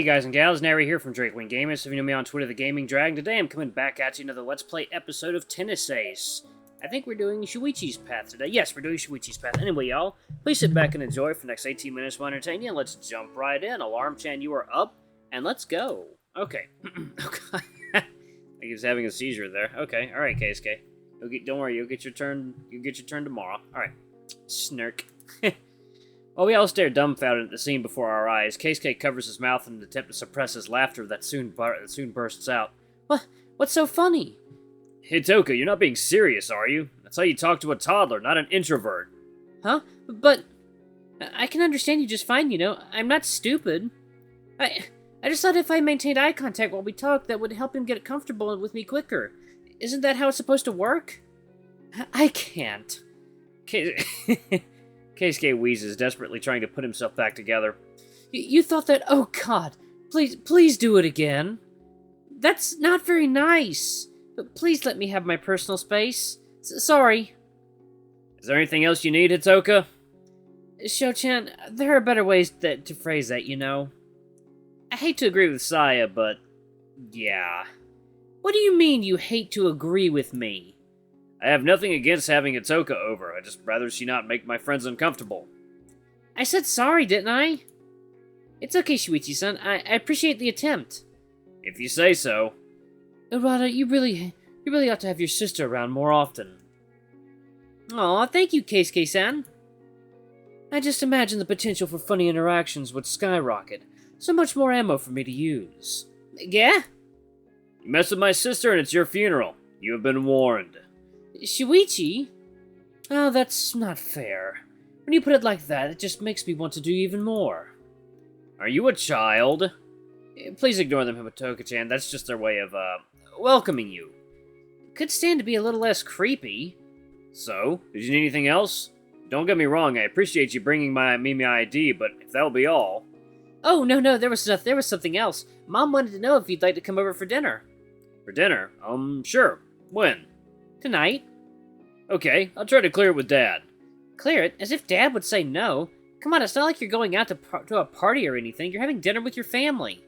guys and gals, Nary here from Drakewing Gamers. If you know me on Twitter, the Gaming Dragon. Today I'm coming back at you another Let's Play episode of Tennis Ace. I think we're doing Shuichi's Path today. Yes, we're doing Shuichi's Path. Anyway, y'all, please sit back and enjoy for the next 18 minutes. We'll entertain you, and let's jump right in. Alarm-chan, you are up, and let's go. Okay. Oh, God. He was having a seizure there. Okay, alright, Keisuke. Don't worry, you'll get your turn tomorrow. Alright. Snark. While we all stare dumbfounded at the scene before our eyes, Keisuke covers his mouth in an attempt to suppress his laughter that soon bursts out. What's so funny? Hitoka, you're not being serious, are you? That's how you talk to a toddler, not an introvert. Huh? But I can understand you just fine, you know. I'm not stupid. I just thought if I maintained eye contact while we talked, that would help him get comfortable with me quicker. Isn't that how it's supposed to work? I can't. Keisuke wheezes, desperately trying to put himself back together. You thought that? Oh, God. Please do it again. That's not very nice. But please let me have my personal space. Sorry. Is there anything else you need, Hitoka? Sho-chan, there are better ways to phrase that, you know. I hate to agree with Saya, but yeah. What do you mean you hate to agree with me? I have nothing against having Hitoka over. I'd just rather she not make my friends uncomfortable. I said sorry, didn't I? It's okay, Shuichi-san. I appreciate the attempt. If you say so. Urata, you really ought to have your sister around more often. Aw, thank you, Keisuke-san. I just imagine the potential for funny interactions would skyrocket. So much more ammo for me to use. Yeah? You mess with my sister and it's your funeral. You have been warned. Shuichi? Oh, that's not fair. When you put it like that, it just makes me want to do even more. Are you a child? Please ignore them, Hitoka-chan. That's just their way of, welcoming you. Could stand to be a little less creepy. So, did you need anything else? Don't get me wrong, I appreciate you bringing me my ID, but if that'll be all... Oh, no, there was something else. Mom wanted to know if you'd like to come over for dinner. For dinner? Sure. When? Tonight. Okay, I'll try to clear it with Dad. Clear it? As if Dad would say no. Come on, it's not like you're going out to a party or anything. You're having dinner with your family.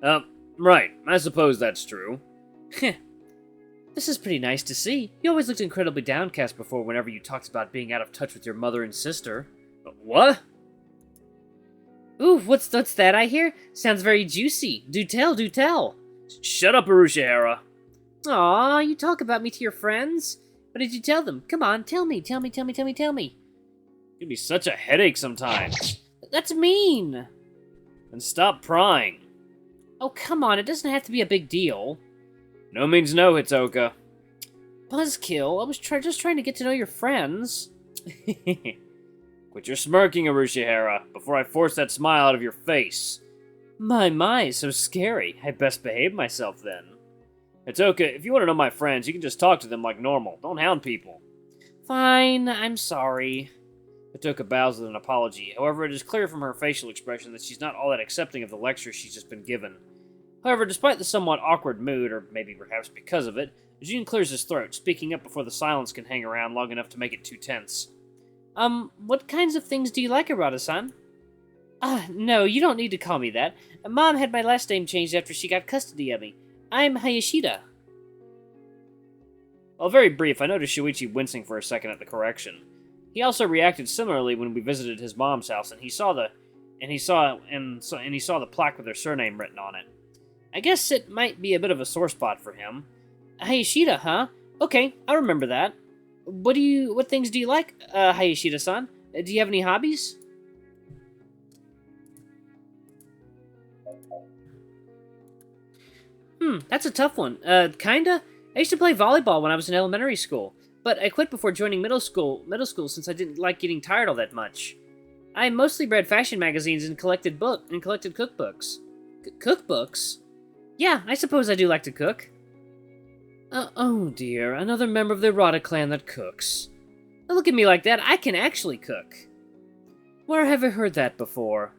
Right. I suppose that's true. This is pretty nice to see. You always looked incredibly downcast before whenever you talked about being out of touch with your mother and sister. What? Ooh, what's that I hear? Sounds very juicy. Do tell. Shut up, Urushihara. Aw, you talk about me to your friends? What did you tell them? Come on, tell me. Give me such a headache sometimes. That's mean. And stop prying. Oh, come on, it doesn't have to be a big deal. No means no, Hitoka. Buzzkill, I was just trying to get to know your friends. Quit your smirking, Urushihara, before I force that smile out of your face. My, so scary. I best behave myself then. Hitoka, if you want to know my friends, you can just talk to them like normal. Don't hound people. Fine, I'm sorry. Hitoka bows with an apology. However, it is clear from her facial expression that she's not all that accepting of the lecture she's just been given. However, despite the somewhat awkward mood, or maybe perhaps because of it, Jin clears his throat, speaking up before the silence can hang around long enough to make it too tense. What kinds of things do you like, Arata-san? No, you don't need to call me that. Mom had my last name changed after she got custody of me. I'm Hayashida. While very brief, I noticed Shuichi wincing for a second at the correction. He also reacted similarly when we visited his mom's house, and he saw the plaque with her surname written on it. I guess it might be a bit of a sore spot for him. Hayashida, huh? Okay, I'll remember that. What things do you like, Hayashida-san? Do you have any hobbies? That's a tough one. Kinda? I used to play volleyball when I was in elementary school, but I quit before joining middle school since I didn't like getting tired all that much. I mostly read fashion magazines and collected cookbooks. Cookbooks? Yeah, I suppose I do like to cook. Oh dear, another member of the Rada clan that cooks. Don't look at me like that, I can actually cook. Where have I heard that before?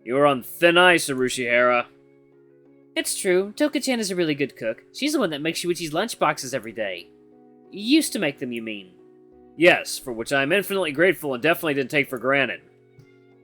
You are on thin ice, Urushihara. It's true, Toka-chan is a really good cook. She's the one that makes Shuichi's lunchboxes every day. Used to make them, you mean? Yes, for which I am infinitely grateful and definitely didn't take for granted.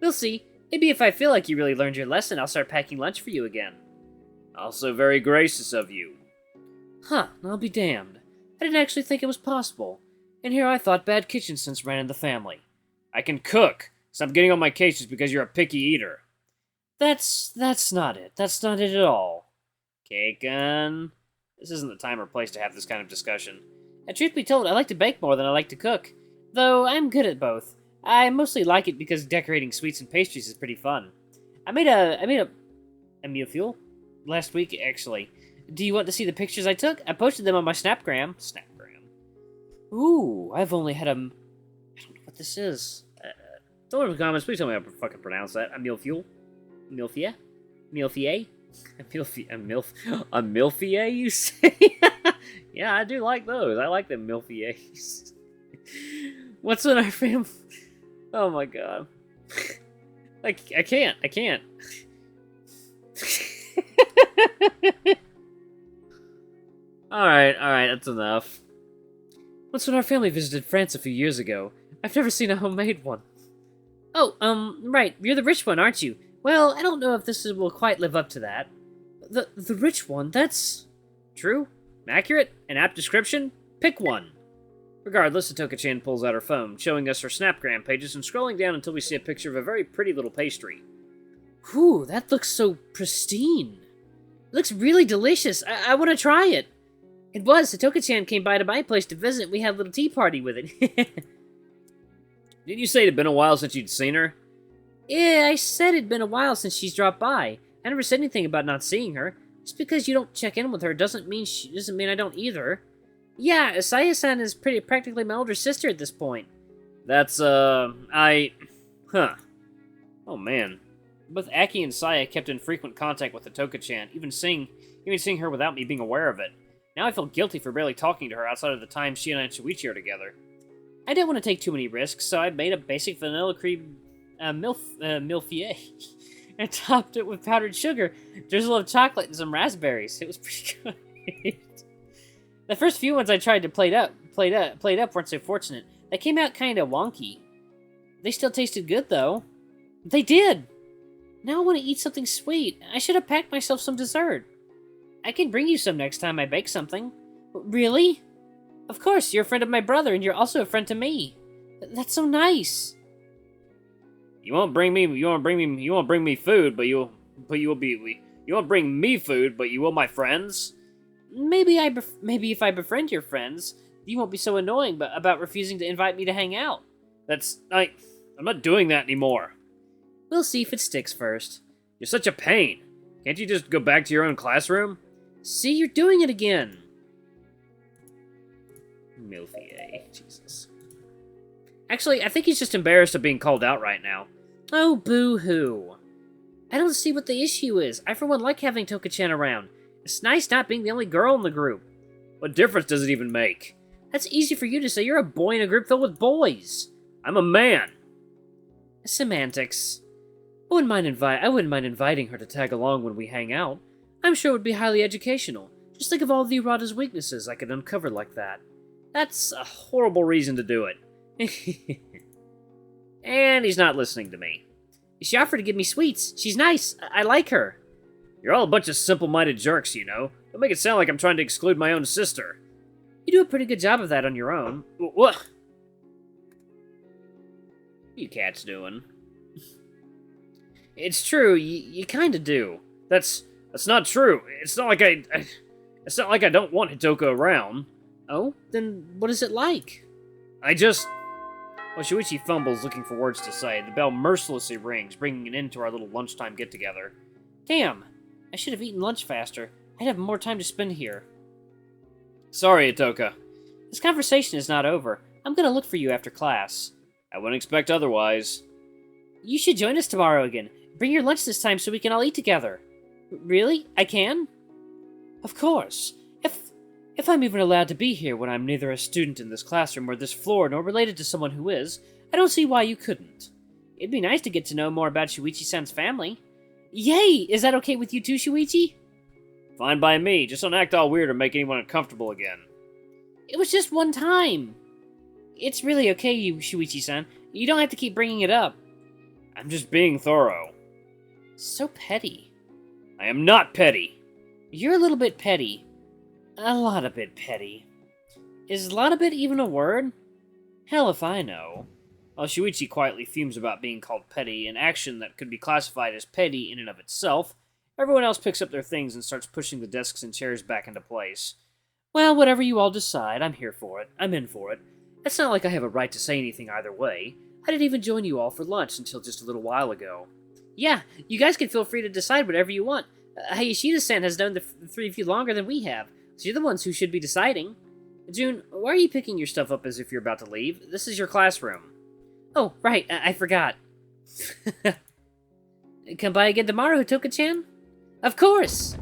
We'll see. Maybe if I feel like you really learned your lesson, I'll start packing lunch for you again. Also very gracious of you. Huh, I'll be damned. I didn't actually think it was possible. And here I thought bad kitchen sense ran in the family. I can cook. Stop getting on my case just because you're a picky eater. That's not it. That's not it at all. Kaken. This isn't the time or place to have this kind of discussion. And truth be told, I like to bake more than I like to cook. Though I'm good at both. I mostly like it because decorating sweets and pastries is pretty fun. I made a meal fuel last week, actually. Do you want to see the pictures I took? I posted them on my Snapgram. Ooh, I've only had I don't know what this is. Don't leave in the comments. Please tell me how to fucking pronounce that. A meal fuel? Milfia? Milfie? A milfie, you say? Yeah, I do like those. I like them milfies. What's in our family? Oh my god. I can't. Alright, that's enough. Once when our family visited France a few years ago, I've never seen a homemade one. Oh, right, you're the rich one, aren't you? Well, I don't know if will quite live up to that. The rich one, that's... True? Accurate? An apt description? Pick one. Regardless, Hitoka-chan pulls out her phone, showing us her Snapgram pages and scrolling down until we see a picture of a very pretty little pastry. Whew, that looks so pristine. It looks really delicious. I want to try it. It was. Hitoka-chan came by to my place to visit. We had a little tea party with it. Didn't you say it had been a while since you'd seen her? Yeah, I said it'd been a while since she's dropped by. I never said anything about not seeing her. Just because you don't check in with her doesn't mean I don't either. Yeah, Asaya-san is practically my older sister at this point. That's, Huh. Oh, man. Both Aki and Saya kept in frequent contact with Hitoka-chan, even seeing her without me being aware of it. Now I feel guilty for barely talking to her outside of the time she and I and Shuichi are together. I didn't want to take too many risks, so I made a basic vanilla cream milfie and topped it with powdered sugar, drizzle of chocolate, and some raspberries. It was pretty good. The first few ones I tried to plate up weren't so fortunate. They came out kind of wonky. They still tasted good, though. They did! Now I want to eat something sweet. I should have packed myself some dessert. I can bring you some next time I bake something. Really? Of course, you're a friend of my brother, and you're also a friend to me. That's so nice. You won't bring me food, but you won't bring me food, but you will my friends? Maybe if I befriend your friends, you won't be so annoying about refusing to invite me to hang out. I'm not doing that anymore. We'll see if it sticks first. You're such a pain. Can't you just go back to your own classroom? See, you're doing it again. Milfie, Jesus. Actually, I think he's just embarrassed of being called out right now. Oh, boo-hoo. I don't see what the issue is. I, for one, like having Hitoka-chan around. It's nice not being the only girl in the group. What difference does it even make? That's easy for you to say. You're a boy in a group filled with boys. I'm a man. Semantics. I wouldn't mind inviting her to tag along when we hang out. I'm sure it would be highly educational. Just think of all the Urata's weaknesses I could uncover like that. That's a horrible reason to do it. And he's not listening to me. She offered to give me sweets. She's nice. I like her. You're all a bunch of simple-minded jerks, you know. Don't make it sound like I'm trying to exclude my own sister. You do a pretty good job of that on your own. What? What you cats doing? It's true, you kinda do. That's not true. It's not like I don't want Hitoka around. Oh? Then what is it like? Well, Shuichi fumbles, looking for words to say. The bell mercilessly rings, bringing an end to our little lunchtime get-together. Damn! I should have eaten lunch faster. I'd have more time to spend here. Sorry, Hitoka. This conversation is not over. I'm gonna look for you after class. I wouldn't expect otherwise. You should join us tomorrow again. Bring your lunch this time so we can all eat together. Really? I can? Of course. If I'm even allowed to be here when I'm neither a student in this classroom or this floor nor related to someone who is, I don't see why you couldn't. It'd be nice to get to know more about Shuichi-san's family. Yay! Is that okay with you too, Shuichi? Fine by me. Just don't act all weird or make anyone uncomfortable again. It was just one time. It's really okay, Shuichi-san. You don't have to keep bringing it up. I'm just being thorough. So petty. I am not petty. You're a little bit petty. A lot of bit petty. Is a lot of bit even a word? Hell if I know. While Shuichi quietly fumes about being called petty, an action that could be classified as petty in and of itself, everyone else picks up their things and starts pushing the desks and chairs back into place. Well, whatever you all decide, I'm here for it. I'm in for it. It's not like I have a right to say anything either way. I didn't even join you all for lunch until just a little while ago. Yeah, you guys can feel free to decide whatever you want. Hayashida-san has known the three of you longer than we have, so you're the ones who should be deciding. June, why are you picking your stuff up as if you're about to leave? This is your classroom. Oh, right, I forgot. Come by again tomorrow, Hitoka-chan? Of course!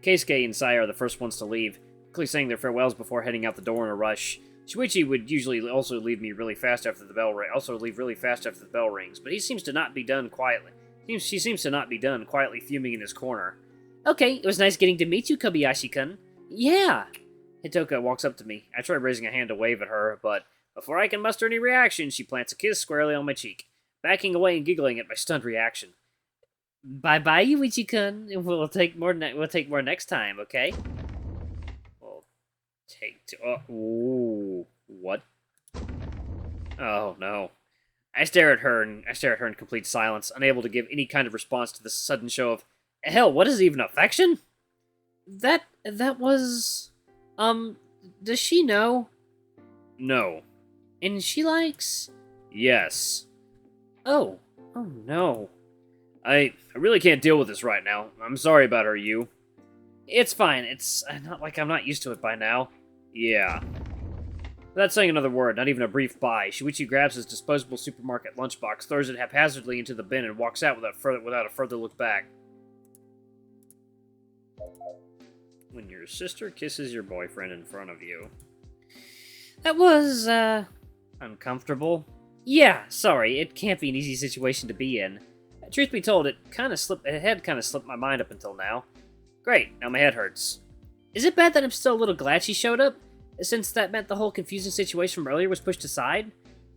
Keisuke and Sai are the first ones to leave, quickly saying their farewells before heading out the door in a rush. Shuichi would usually also leave really fast after the bell rings, but he seems to not be done quietly. She seems to not be done, quietly fuming in his corner. Okay, it was nice getting to meet you, Kobayashi-kun. Yeah! Hitoka walks up to me. I try raising a hand to wave at her, but before I can muster any reaction, she plants a kiss squarely on my cheek, backing away and giggling at my stunned reaction. Bye-bye, Yuichi-kun. We'll take more next time, okay? We'll take ooh, what? Oh no. I stare at her in complete silence, unable to give any kind of response to this sudden show of hell, what is even affection? That was does she know? No. And she likes? Yes. Oh no. I really can't deal with this right now. I'm sorry about her, you. It's fine. It's not like I'm not used to it by now. Yeah. Without saying another word, not even a brief bye, Shuichi grabs his disposable supermarket lunchbox, throws it haphazardly into the bin, and walks out without a further look back. When your sister kisses your boyfriend in front of you. That was, uncomfortable. Yeah, sorry, it can't be an easy situation to be in. Truth be told, it had kind of slipped my mind up until now. Great, now my head hurts. Is it bad that I'm still a little glad she showed up, since that meant the whole confusing situation from earlier was pushed aside?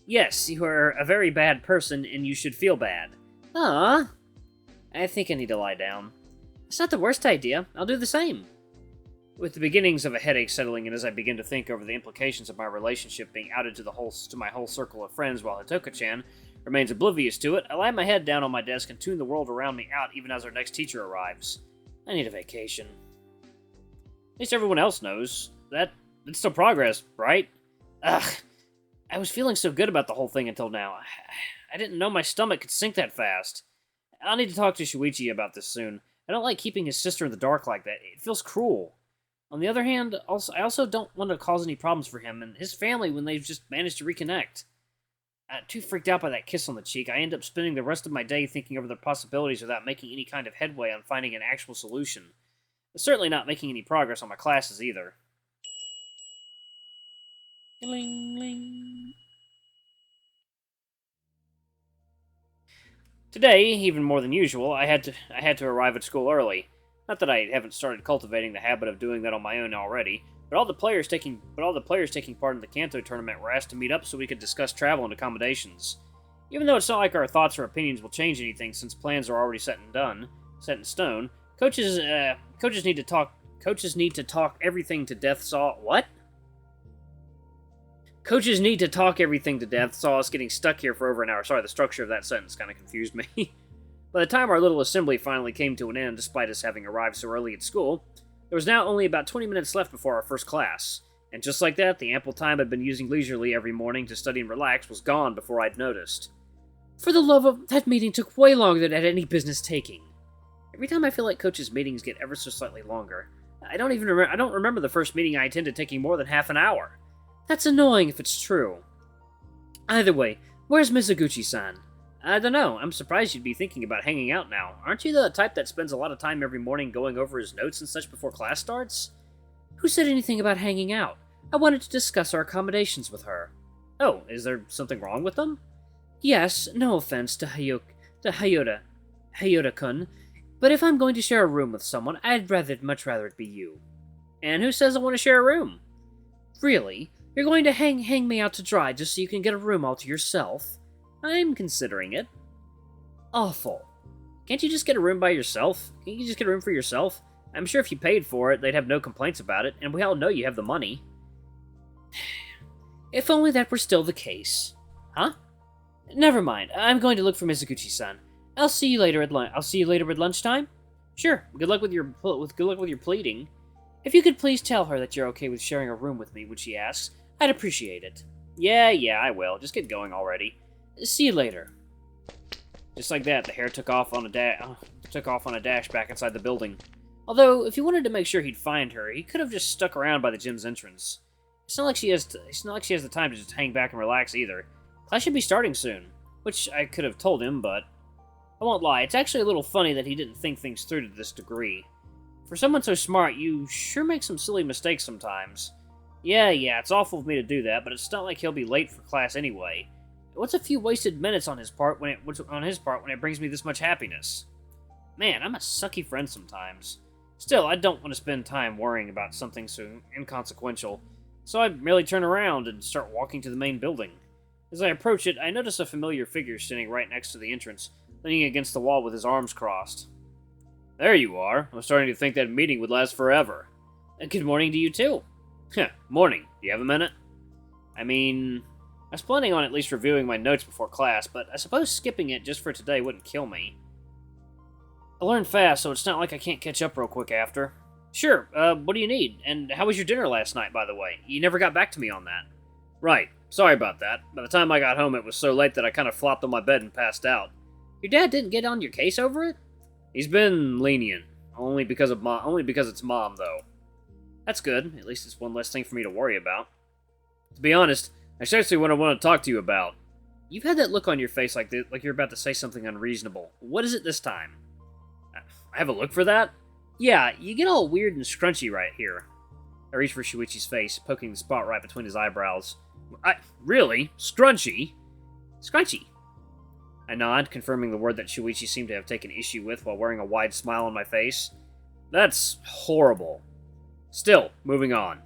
Yes, you are a very bad person, and you should feel bad. Ah, I think I need to lie down. It's not the worst idea. I'll do the same. With the beginnings of a headache settling in as I begin to think over the implications of my relationship being outed to my whole circle of friends while Hitoka-chan remains oblivious to it, I lie my head down on my desk and tune the world around me out even as our next teacher arrives. I need a vacation. At least everyone else knows. It's still progress, right? Ugh. I was feeling so good about the whole thing until now. I didn't know my stomach could sink that fast. I'll need to talk to Shuichi about this soon. I don't like keeping his sister in the dark like that. It feels cruel. On the other hand, I also don't want to cause any problems for him and his family when they've just managed to reconnect. Too freaked out by that kiss on the cheek, I end up spending the rest of my day thinking over the possibilities without making any kind of headway on finding an actual solution. Certainly not making any progress on my classes either. Ling. Today, even more than usual, I had to arrive at school early. Not that I haven't started cultivating the habit of doing that on my own already, but all the players taking part in the Kanto tournament were asked to meet up so we could discuss travel and accommodations. Even though it's not like our thoughts or opinions will change anything since plans are already set in stone, coaches need to talk everything to death. Coaches need to talk everything to death, saw us getting stuck here for over an hour. Sorry, the structure of that sentence kind of confused me. By the time our little assembly finally came to an end, despite us having arrived so early at school, there was now only about 20 minutes left before our first class. And just like that, the ample time I'd been using leisurely every morning to study and relax was gone before I'd noticed. For the love of... that meeting took way longer than it had any business taking. Every time I feel like Coach's meetings get ever so slightly longer. I don't remember the first meeting I attended taking more than half an hour. That's annoying if it's true. Either way, where's Mizuguchi-san? I don't know. I'm surprised you'd be thinking about hanging out now. Aren't you the type that spends a lot of time every morning going over his notes and such before class starts? Who said anything about hanging out? I wanted to discuss our accommodations with her. Oh, is there something wrong with them? Yes, no offense to Hayota-kun, but if I'm going to share a room with someone, I'd much rather it be you. And who says I want to share a room? Really? You're going to hang me out to dry just so you can get a room all to yourself? I'm considering it. Awful. Can't you just get a room by yourself? Can't you just get a room for yourself? I'm sure if you paid for it, they'd have no complaints about it, and we all know you have the money. If only that were still the case. Huh? Never mind. I'm going to look for Mizuguchi-san. I'll see you later at lunchtime. Sure. Good luck with your pleading. If you could please tell her that you're okay with sharing a room with me when she asks, I'd appreciate it. Yeah, I will. Just get going already. See you later. Just like that, the hare took off on a dash back inside the building. Although, if he wanted to make sure he'd find her, he could have just stuck around by the gym's entrance. It's not like she has the time to just hang back and relax either. Class should be starting soon, which I could have told him, but I won't lie, it's actually a little funny that he didn't think things through to this degree. For someone so smart, you sure make some silly mistakes sometimes. Yeah, it's awful of me to do that, but it's not like he'll be late for class anyway. What's a few wasted minutes on his part when it brings me this much happiness? Man, I'm a sucky friend sometimes. Still, I don't want to spend time worrying about something so inconsequential, so I merely turn around and start walking to the main building. As I approach it, I notice a familiar figure standing right next to the entrance, leaning against the wall with his arms crossed. There you are. I'm starting to think that meeting would last forever. Good morning to you, too. Morning. Do you have a minute? I mean, I was planning on at least reviewing my notes before class, but I suppose skipping it just for today wouldn't kill me. I learned fast, so it's not like I can't catch up real quick after. Sure, what do you need? And how was your dinner last night, by the way? You never got back to me on that. Right. Sorry about that. By the time I got home, it was so late that I kind of flopped on my bed and passed out. Your dad didn't get on your case over it? He's been lenient. Only because it's Mom, though. That's good. At least it's one less thing for me to worry about. To be honest, that's actually what I want to talk to you about. You've had that look on your face like you're about to say something unreasonable. What is it this time? I have a look for that? Yeah, you get all weird and scrunchy right here. I reach for Shuichi's face, poking the spot right between his eyebrows. Really? Scrunchy? Scrunchy. I nod, confirming the word that Shuichi seemed to have taken issue with while wearing a wide smile on my face. That's horrible. Still, moving on.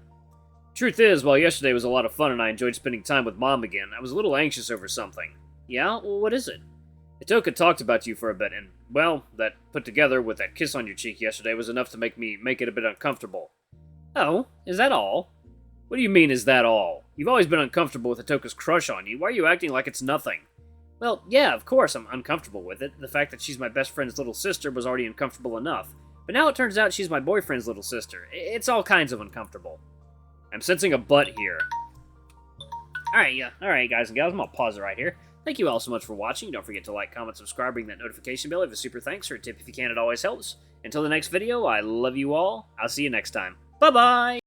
Truth is, while yesterday was a lot of fun and I enjoyed spending time with Mom again, I was a little anxious over something. Yeah? Well, what is it? Hitoka talked about you for a bit, and, well, that put together with that kiss on your cheek yesterday was enough to make it a bit uncomfortable. Oh, is that all? What do you mean, is that all? You've always been uncomfortable with Hitoka's crush on you. Why are you acting like it's nothing? Well, yeah, of course I'm uncomfortable with it. The fact that she's my best friend's little sister was already uncomfortable enough. But now it turns out she's my boyfriend's little sister. It's all kinds of uncomfortable. I'm sensing a butt here. Alright, guys and gals, I'm gonna pause it right here. Thank you all so much for watching. Don't forget to like, comment, subscribe, ring that notification bell. Leave a super thanks or a tip if you can. It always helps. Until the next video, I love you all. I'll see you next time. Bye-bye!